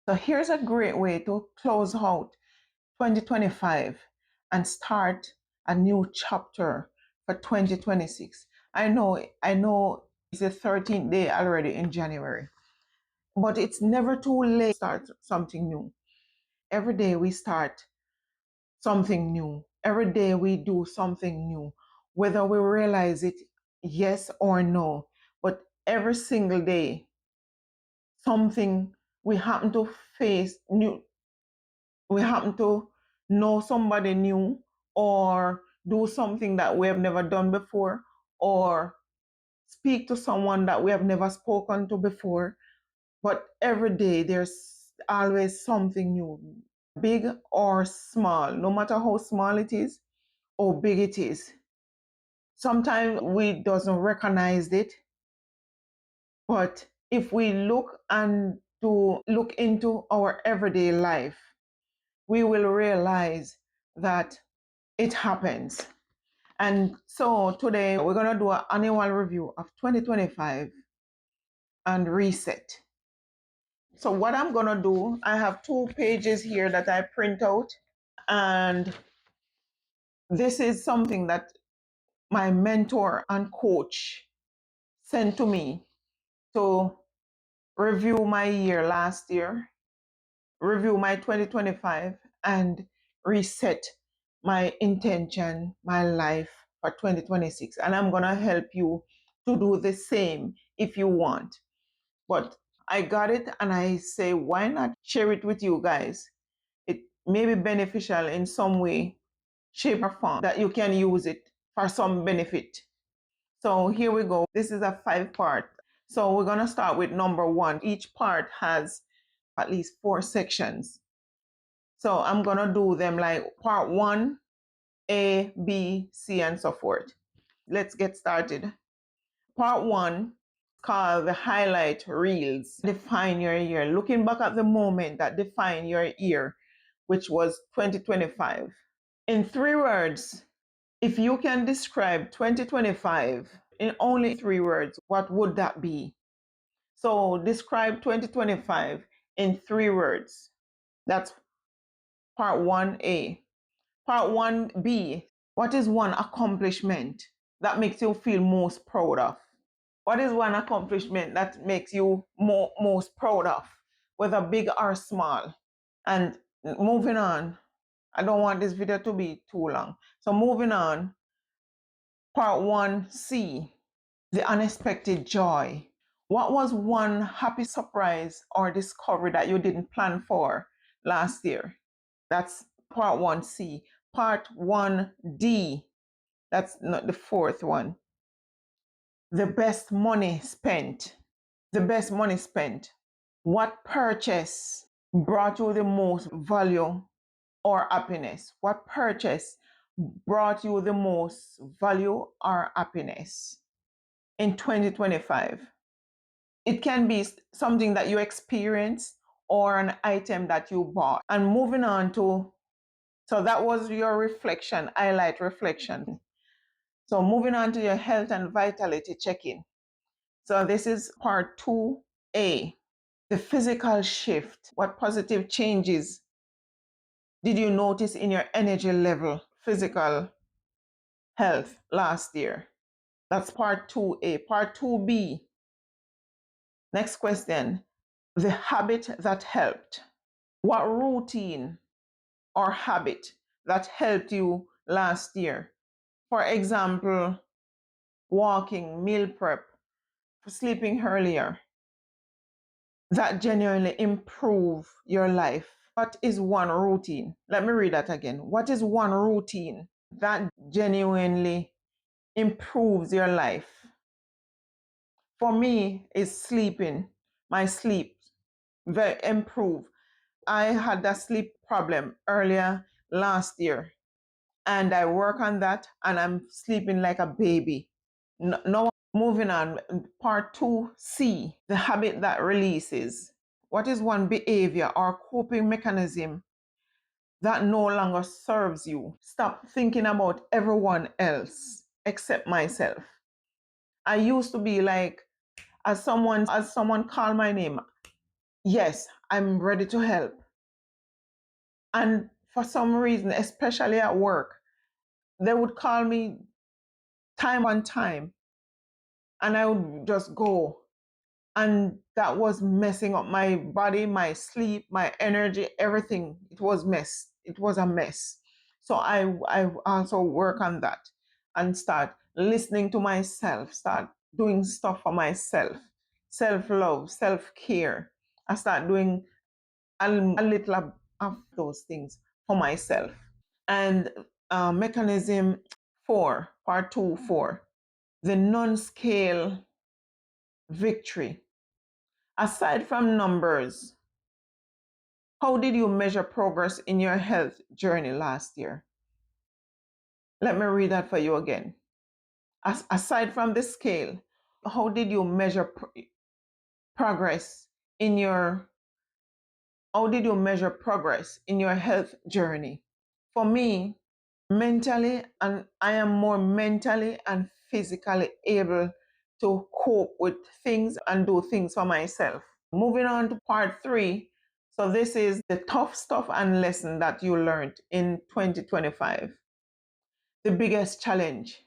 So here's a great way to close out 2025 and start a new chapter for 2026. I know it's the 13th day already in January, but it's never too late to start something new. Every day we start something new. Every day we do something new, whether we realize it, yes or no. But every single day, something we happen to face new, we happen to know somebody new or do something that we have never done before or speak to someone that we have never spoken to before. But every day there's always something new, big or small, no matter how small it is or big it is. Sometimes we doesn't recognize it, but if we look into our everyday life, we will realize that it happens. And so today we're going to do an annual review of 2025 and reset. So what I'm going to do, I have 2 pages here that I print out, and this is something that my mentor and coach sent to me to review my year last year, review my 2025, and reset my intention, my life for 2026. And I'm going to help you to do the same if you want. But I got it and I say, why not share it with you guys? It may be beneficial in some way, shape, or form that you can use it for some benefit. So here we go. This is a 5-part. So we're going to start with number 1. Each part has at least 4 sections. So I'm going to do them like part 1, A, B, C, and so forth. Let's get started. Part 1, called the highlight reels. Define your year. Looking back at the moment that defined your year, which was 2025. In 3 words, if you can describe 2025 in only 3 words, what would that be? So describe 2025 in 3 words. That's part 1A. Part 1B, what is one accomplishment that makes you feel most proud of? What is one accomplishment that makes you most proud of, whether big or small? And moving on, I don't want this video to be too long. So moving on, part 1C, the unexpected joy. What was one happy surprise or discovery that you didn't plan for last year? That's part 1C. Part 1D, that's not the 4th one. The best money spent. The best money spent. What purchase brought you the most value or happiness? What purchase brought you the most value or happiness in 2025? It can be something that you experienced or an item that you bought. And moving on to, so that was your reflection, highlight reflection. So moving on to your health and vitality check-in. So this is part 2A, the physical shift. What positive changes did you notice in your energy level, physical health last year? That's part 2A. Part 2B, next question, the habit that helped. What routine or habit that helped you last year? For example, walking, meal prep, sleeping earlier, that genuinely improve your life. What is one routine? Let me read that again. What is one routine that genuinely improves your life? For me, is sleeping. My sleep very improve. I had that sleep problem earlier last year, and I work on that, and I'm sleeping like a baby. No, moving on. Part 2C, the habit that releases. What is one behavior or coping mechanism that no longer serves you? Stop thinking about everyone else except myself. I used to be like, as someone called my name, yes, I'm ready to help. And for some reason, especially at work, they would call me time on time and I would just go. And that was messing up my body, my sleep, my energy, everything. It was mess. It was a mess. So I also work on that and start listening to myself, start doing stuff for myself, self-love, self-care. I start doing a little of those things for myself. And mechanism 4, part 2, 4, the non-scale victory. Aside from numbers, how did you measure progress in your health journey last year? Let me read that for you again. Aside from the scale, how did you measure progress in your how did you measure progress in your health journey? For me, mentally, and I am more mentally and physically able to cope with things and do things for myself. Moving on to part 3. So, this is the tough stuff and lesson that you learned in 2025. The biggest challenge.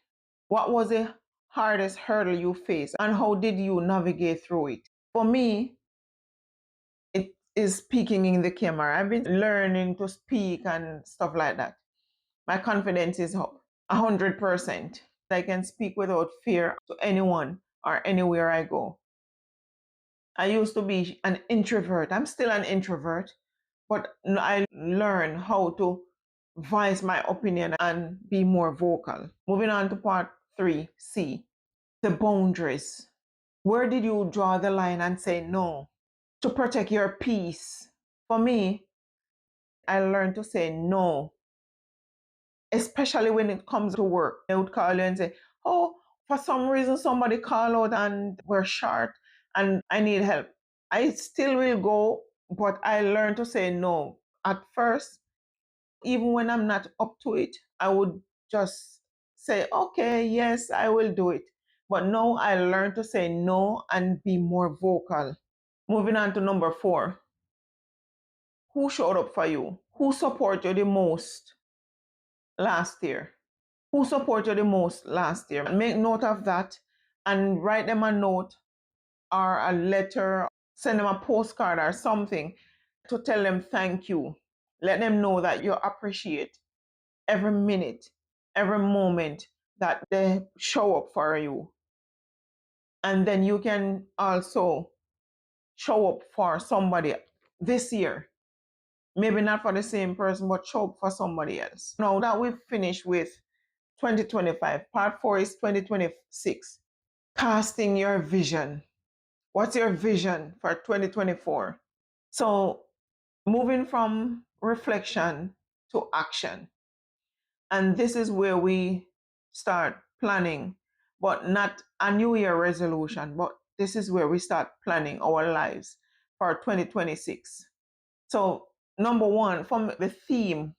What was the hardest hurdle you faced and how did you navigate through it? For me, it is speaking in the camera. I've been learning to speak and stuff like that. My confidence is up 100%. I can speak without fear to anyone or anywhere I go. I used to be an introvert. I'm still an introvert, but I learned how to voice my opinion and be more vocal. Moving on to part 3, C, the boundaries. Where did you draw the line and say no to protect your peace? For me, I learned to say no, especially when it comes to work. They would call you and say, oh, for some reason somebody called out and we're short and I need help. I still will go, but I learned to say no. At first, even when I'm not up to it, I would just say, okay, yes, I will do it. But now I learned to say no and be more vocal. Moving on to number 4. Who showed up for you? Who supported you the most last year? Who supported you the most last year? Make note of that and write them a note or a letter, send them a postcard or something to tell them thank you. Let them know that you appreciate every minute, every moment that they show up for you. And then you can also show up for somebody this year. Maybe not for the same person, but show up for somebody else. Now that we've finished with 2025, part 4 is 2026. Casting your vision. What's your vision for 2024? So, moving from reflection to action. And this is where we start planning, but not a new year resolution, but this is where we start planning our lives for 2026. So, number one, from the theme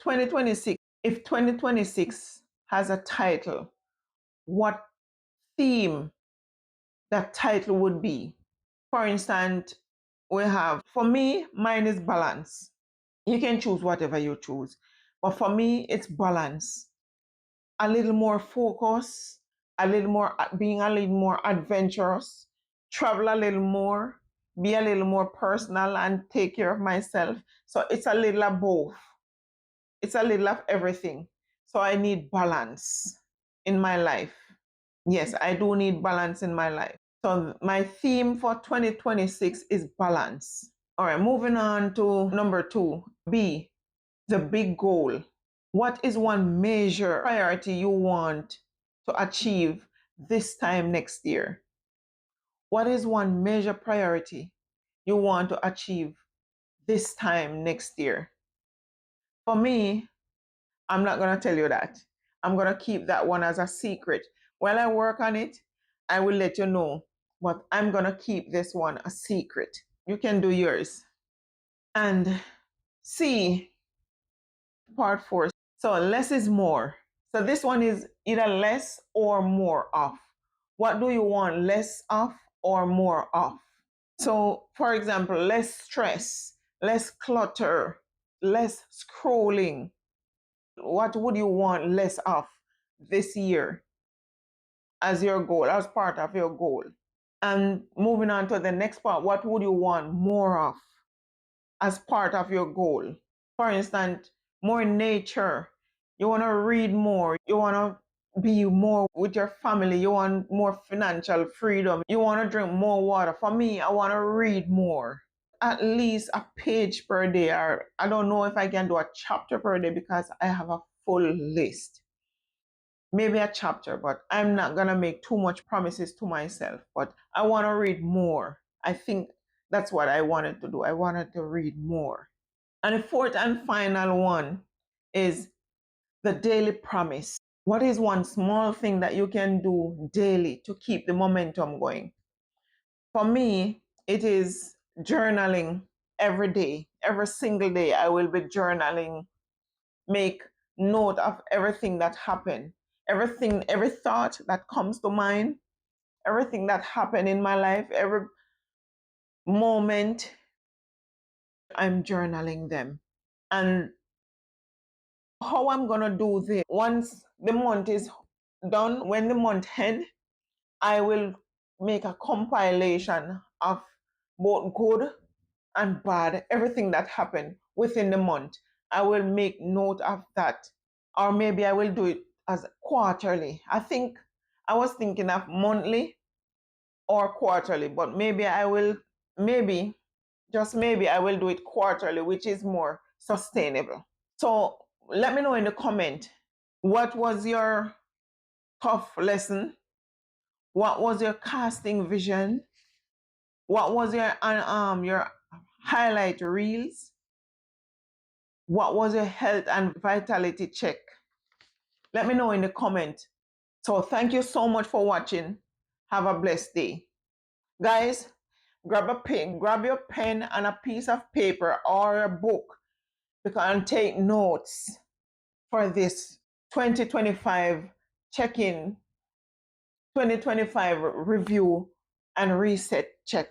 2026, if 2026 has a title, what theme that title would be? For instance, we have, for me, mine is balance. You can choose whatever you choose. But for me, it's balance. A little more focus, a little more, being a little more adventurous, travel a little more, be a little more personal and take care of myself. So it's a little of both. It's a little of everything. So I need balance in my life. Yes, I do need balance in my life. So my theme for 2026 is balance. All right, moving on to number 2, B, the big goal. What is one major priority you want to achieve this time next year? What is one major priority you want to achieve this time next year? For me, I'm not going to tell you that. I'm going to keep that one as a secret. While I work on it, I will let you know, but I'm going to keep this one a secret. You can do yours. And C, part 4. So less is more. So this one is either less or more of. What do you want less of or more of? So, for example, less stress, less clutter, less scrolling. What would you want less of this year as your goal, as part of your goal? And moving on to the next part, what would you want more of as part of your goal? For instance, more nature. You want to read more. You want to be more with your family. You want more financial freedom. You want to drink more water. For me, I want to read more. At least a page per day, or I don't know if I can do a chapter per day because I have a full list. Maybe a chapter, but I'm not gonna make too much promises to myself. But I want to read more. I think that's what I wanted to do. I wanted to read more. And the fourth and final one is the daily promise. What is one small thing that you can do daily to keep the momentum going? For me, it is journaling every day. Every single day, I will be journaling, make note of everything that happened, everything, every thought that comes to mind, everything that happened in my life, every moment, I'm journaling them. And how I'm gonna do this, once the month is done, when the month end, I will make a compilation of both good and bad, everything that happened within the month. I will make note of that. Or maybe I will do it as quarterly. I think I was thinking of monthly or quarterly, but maybe, just maybe I will do it quarterly, which is more sustainable. So let me know in the comment, what was your tough lesson? What was your casting vision? What was your highlight reels? What was your health and vitality check? Let me know in the comment. So thank you so much for watching. Have a blessed day. Guys, grab your pen and a piece of paper or a book and take notes for this 2025 check-in, 2025 review and reset check.